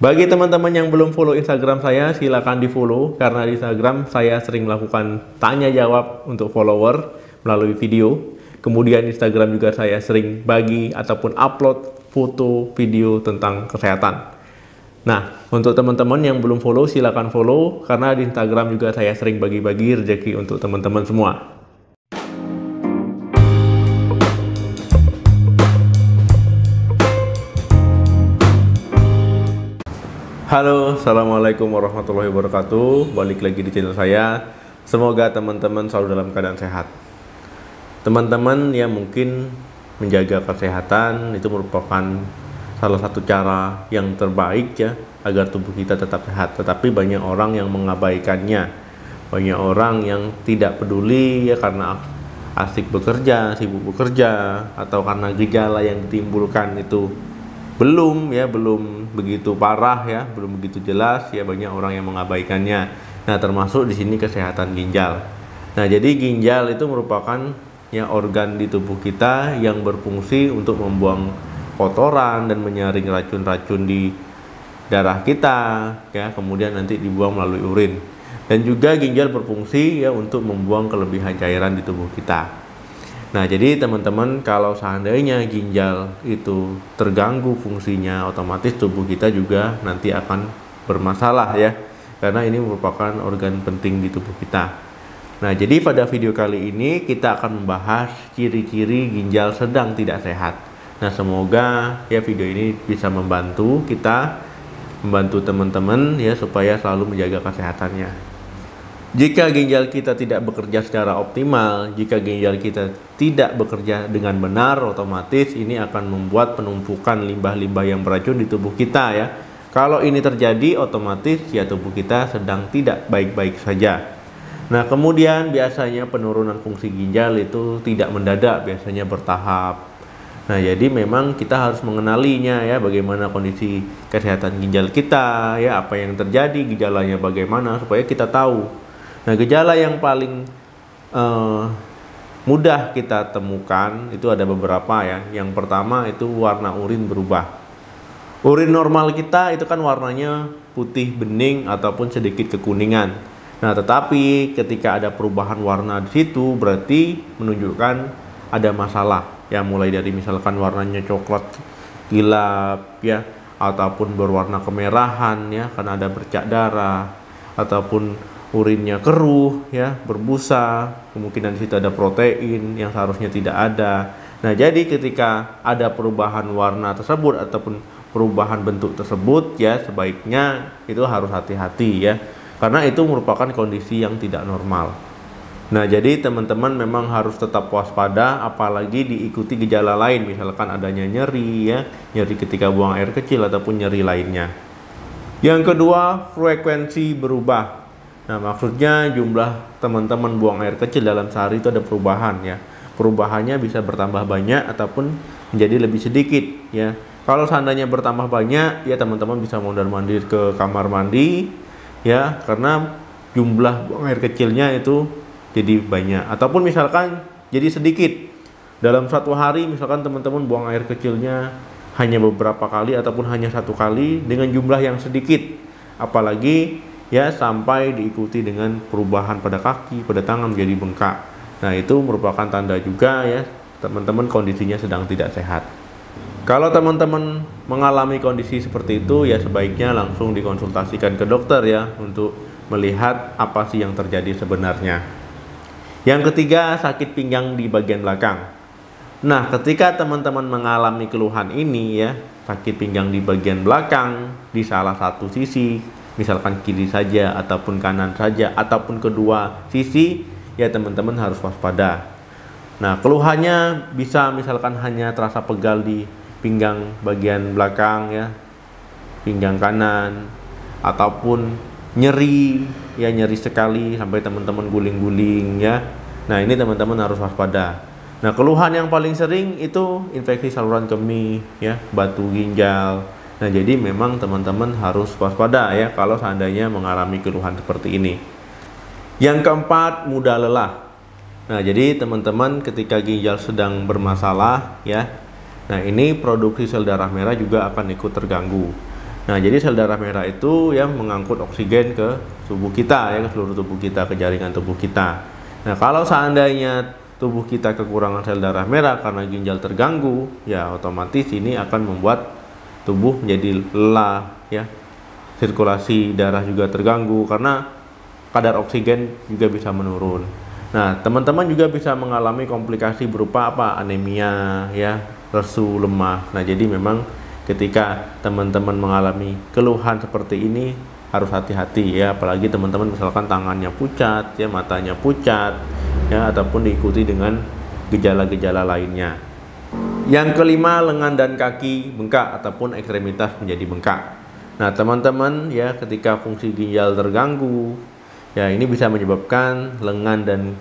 Bagi teman-teman yang belum follow Instagram saya, silakan di-follow karena di Instagram saya sering melakukan tanya jawab untuk follower melalui video. Kemudian Instagram juga saya sering bagi ataupun upload foto, video tentang kesehatan. Nah, untuk teman-teman yang belum follow, silakan follow karena di Instagram juga saya sering bagi-bagi rezeki untuk teman-teman semua. Halo, Assalamualaikum warahmatullahi wabarakatuh. Balik lagi di channel saya. Semoga teman-teman selalu dalam keadaan sehat. Teman-teman yang mungkin menjaga kesehatan itu merupakan salah satu cara yang terbaik ya agar tubuh kita tetap sehat. Tetapi banyak orang yang mengabaikannya. Banyak orang yang tidak peduli ya karena asik bekerja, sibuk bekerja, atau karena gejala yang ditimbulkan itu belum begitu parah ya, belum begitu jelas ya, banyak orang yang mengabaikannya. Nah, termasuk di sini kesehatan ginjal. Nah, jadi ginjal itu merupakan ya organ di tubuh kita yang berfungsi untuk membuang kotoran dan menyaring racun-racun di darah kita ya, kemudian nanti dibuang melalui urin. Dan juga ginjal berfungsi ya untuk membuang kelebihan cairan di tubuh kita. Nah, jadi teman-teman, kalau seandainya ginjal itu terganggu fungsinya, otomatis tubuh kita juga nanti akan bermasalah ya, karena ini merupakan organ penting di tubuh kita. Nah, jadi pada video kali ini kita akan membahas ciri-ciri ginjal sedang tidak sehat. Nah, semoga ya video ini bisa membantu kita, membantu teman-teman ya supaya selalu menjaga kesehatannya. Jika ginjal kita tidak bekerja secara optimal, jika ginjal kita tidak bekerja dengan benar, otomatis ini akan membuat penumpukan limbah-limbah yang beracun di tubuh kita ya. Kalau ini terjadi, otomatis ya tubuh kita sedang tidak baik-baik saja. Nah, kemudian biasanya penurunan fungsi ginjal itu tidak mendadak, biasanya bertahap. Nah, jadi memang kita harus mengenalinya ya, bagaimana kondisi kesehatan ginjal kita ya, apa yang terjadi, gejalanya bagaimana, supaya kita tahu. Nah, gejala yang paling mudah kita temukan itu ada beberapa ya. Yang pertama itu warna urin berubah. Urin normal kita itu kan warnanya putih bening ataupun sedikit kekuningan. Nah, tetapi ketika ada perubahan warna di situ berarti menunjukkan ada masalah. Ya, mulai dari misalkan warnanya coklat gelap ya, ataupun berwarna kemerahan ya karena ada bercak darah, ataupun urinnya keruh ya, berbusa, kemungkinan di situ ada protein yang seharusnya tidak ada. Nah, jadi ketika ada perubahan warna tersebut ataupun perubahan bentuk tersebut ya, sebaiknya itu harus hati-hati ya, karena itu merupakan kondisi yang tidak normal. Nah, jadi teman-teman memang harus tetap waspada, apalagi diikuti gejala lain, misalkan adanya nyeri ya, nyeri ketika buang air kecil ataupun nyeri lainnya. Yang kedua, frekuensi berubah. Nah, maksudnya jumlah teman-teman buang air kecil dalam sehari itu ada perubahan ya. Perubahannya bisa bertambah banyak ataupun menjadi lebih sedikit ya. Kalau seandainya bertambah banyak ya, teman-teman bisa mondar-mandir ke kamar mandi ya, karena jumlah buang air kecilnya itu jadi banyak. Ataupun misalkan jadi sedikit. Dalam satu hari misalkan teman-teman buang air kecilnya hanya beberapa kali ataupun hanya satu kali dengan jumlah yang sedikit. Apalagi ya sampai diikuti dengan perubahan pada kaki, pada tangan menjadi bengkak. Nah, itu merupakan tanda juga ya teman-teman kondisinya sedang tidak sehat. Kalau teman-teman mengalami kondisi seperti itu ya, sebaiknya langsung dikonsultasikan ke dokter ya untuk melihat apa sih yang terjadi sebenarnya. Yang ketiga, sakit pinggang di bagian belakang. Nah, ketika teman-teman mengalami keluhan ini ya, sakit pinggang di bagian belakang di salah satu sisi, misalkan kiri saja ataupun kanan saja ataupun kedua sisi, ya teman-teman harus waspada. Nah, keluhannya bisa misalkan hanya terasa pegal di pinggang bagian belakang ya, pinggang kanan, ataupun nyeri ya, nyeri sekali sampai teman-teman guling-guling ya. Nah, ini teman-teman harus waspada. Nah, keluhan yang paling sering itu infeksi saluran kemih ya, batu ginjal. Nah, jadi memang teman-teman harus waspada ya kalau seandainya mengalami keluhan seperti ini. Yang keempat, mudah lelah. Nah, jadi teman-teman ketika ginjal sedang bermasalah ya, nah ini produksi sel darah merah juga akan ikut terganggu. Nah, jadi sel darah merah itu yang mengangkut oksigen ke tubuh kita, ya, ke seluruh tubuh kita, ke jaringan tubuh kita. Nah, kalau seandainya tubuh kita kekurangan sel darah merah karena ginjal terganggu, ya otomatis ini akan membuat tubuh menjadi lelah, ya. Sirkulasi darah juga terganggu karena kadar oksigen juga bisa menurun. Nah, teman-teman juga bisa mengalami komplikasi berupa apa? Anemia, ya, lesu, lemah. Nah, jadi memang ketika teman-teman mengalami keluhan seperti ini harus hati-hati, ya, apalagi teman-teman misalkan tangannya pucat, ya, matanya pucat, ya, ataupun diikuti dengan gejala-gejala lainnya. Yang kelima, lengan dan kaki bengkak ataupun ekstremitas menjadi bengkak. Nah, teman-teman, ya, ketika fungsi ginjal terganggu, ya, ini bisa menyebabkan lengan dan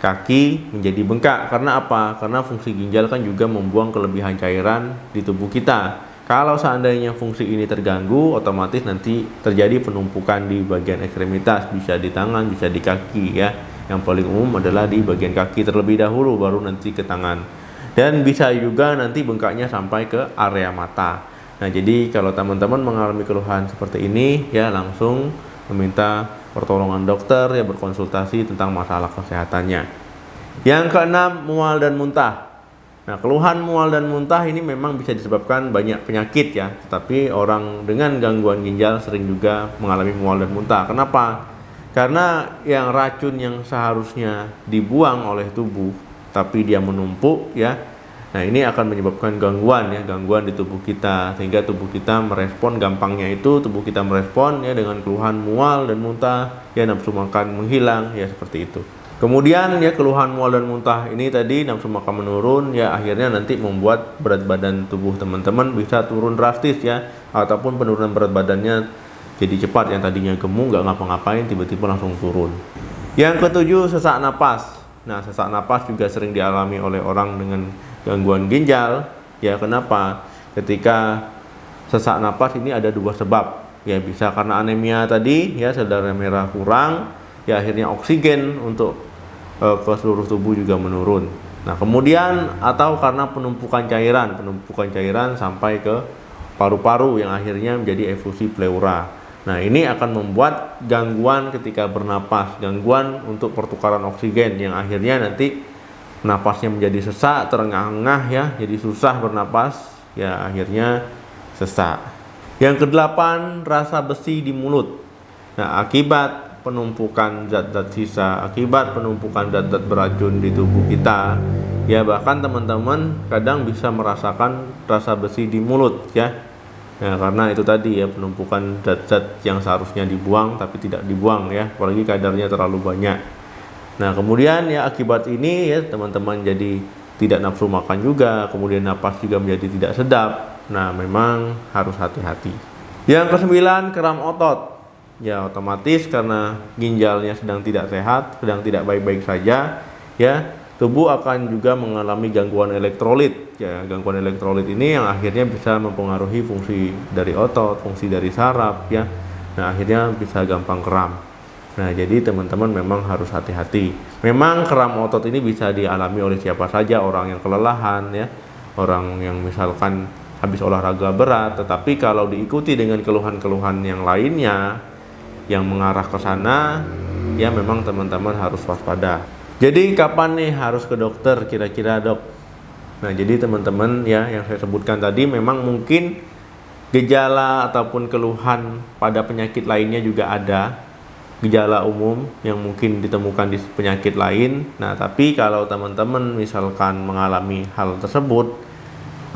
kaki menjadi bengkak. Karena apa? Karena fungsi ginjal kan juga membuang kelebihan cairan di tubuh kita. Kalau seandainya fungsi ini terganggu, otomatis nanti terjadi penumpukan di bagian ekstremitas, bisa di tangan, bisa di kaki, ya. Yang paling umum adalah di bagian kaki terlebih dahulu, baru nanti ke tangan. Dan bisa juga nanti bengkaknya sampai ke area mata. Nah, jadi kalau teman-teman mengalami keluhan seperti ini, ya, langsung meminta pertolongan dokter, ya, berkonsultasi tentang masalah kesehatannya. Yang keenam, mual dan muntah. Nah, keluhan mual dan muntah ini memang bisa disebabkan banyak penyakit, ya, tetapi orang dengan gangguan ginjal sering juga mengalami mual dan muntah. Kenapa? Karena yang racun yang seharusnya dibuang oleh tubuh tapi dia menumpuk, ya. Nah, ini akan menyebabkan gangguan, ya, gangguan di tubuh kita, sehingga tubuh kita merespon, gampangnya itu tubuh kita merespon, ya, dengan keluhan mual dan muntah, ya, nafsu makan menghilang, ya, seperti itu. Kemudian, ya, keluhan mual dan muntah ini tadi nafsu makan menurun, ya, akhirnya nanti membuat berat badan tubuh teman-teman bisa turun drastis, ya, ataupun penurunan berat badannya jadi cepat, yang tadinya gemuk nggak ngapa-ngapain tiba-tiba langsung turun. Yang ketujuh, sesak napas. Nah, sesak napas juga sering dialami oleh orang dengan gangguan ginjal, ya. Kenapa? Ketika sesak napas ini ada dua sebab, ya, bisa karena anemia tadi, ya, sel darah merah kurang, ya, akhirnya oksigen untuk ke seluruh tubuh juga menurun. Nah, kemudian atau karena penumpukan cairan sampai ke paru-paru yang akhirnya menjadi efusi pleura. Nah, ini akan membuat gangguan ketika bernapas, gangguan untuk pertukaran oksigen yang akhirnya nanti napasnya menjadi sesak, terengah-engah, ya, jadi susah bernapas, ya, akhirnya sesak. Yang kedelapan, rasa besi di mulut. Nah, akibat penumpukan zat-zat sisa, akibat penumpukan zat-zat beracun di tubuh kita, ya, bahkan teman-teman kadang bisa merasakan rasa besi di mulut, ya. Ya, karena itu tadi, ya, penumpukan zat-zat yang seharusnya dibuang tapi tidak dibuang, ya, apalagi kadarnya terlalu banyak. Nah, kemudian, ya, akibat ini, ya, teman-teman jadi tidak nafsu makan juga, kemudian napas juga menjadi tidak sedap. Nah, memang harus hati-hati. Yang kesembilan, kram otot. Ya, otomatis karena ginjalnya sedang tidak sehat, sedang tidak baik-baik saja, ya, tubuh akan juga mengalami gangguan elektrolit, ya. Gangguan elektrolit ini yang akhirnya bisa mempengaruhi fungsi dari otot, fungsi dari saraf, ya. Nah, akhirnya bisa gampang kram. Nah, jadi teman-teman memang harus hati-hati. Memang kram otot ini bisa dialami oleh siapa saja, orang yang kelelahan, ya, orang yang misalkan habis olahraga berat. Tetapi kalau diikuti dengan keluhan-keluhan yang lainnya yang mengarah ke sana, ya, memang teman-teman harus waspada. Jadi kapan nih harus ke dokter kira-kira, Dok? Nah, jadi teman-teman, ya, yang saya sebutkan tadi memang mungkin gejala ataupun keluhan pada penyakit lainnya juga ada, gejala umum yang mungkin ditemukan di penyakit lain. Nah, tapi kalau teman-teman misalkan mengalami hal tersebut,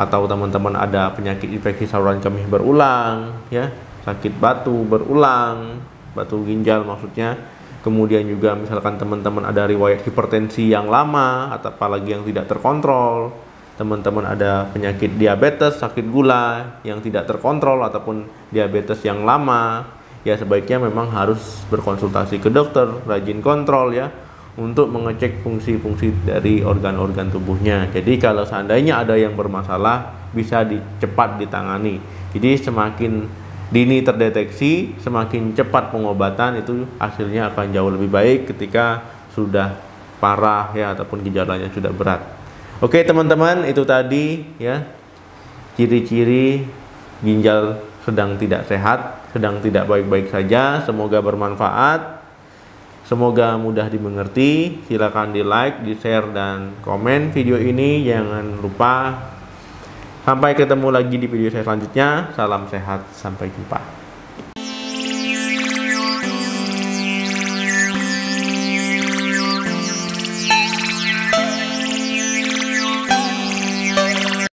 atau teman-teman ada penyakit infeksi saluran kemih berulang, ya, sakit batu berulang, batu ginjal maksudnya, kemudian juga misalkan teman-teman ada riwayat hipertensi yang lama atau apalagi yang tidak terkontrol, teman-teman ada penyakit diabetes, sakit gula yang tidak terkontrol ataupun diabetes yang lama, ya, sebaiknya memang harus berkonsultasi ke dokter, rajin kontrol, ya, untuk mengecek fungsi-fungsi dari organ-organ tubuhnya. Jadi kalau seandainya ada yang bermasalah bisa cepat ditangani. Jadi semakin dini terdeteksi, semakin cepat pengobatan, itu hasilnya akan jauh lebih baik ketika sudah parah, ya, ataupun gejalanya sudah berat. Oke, teman-teman, itu tadi, ya, ciri-ciri ginjal sedang tidak sehat, sedang tidak baik-baik saja. Semoga bermanfaat, semoga mudah dimengerti. Silakan di like, di share, dan komen video ini. Jangan lupa. Sampai ketemu lagi di video saya selanjutnya. Salam sehat, sampai jumpa.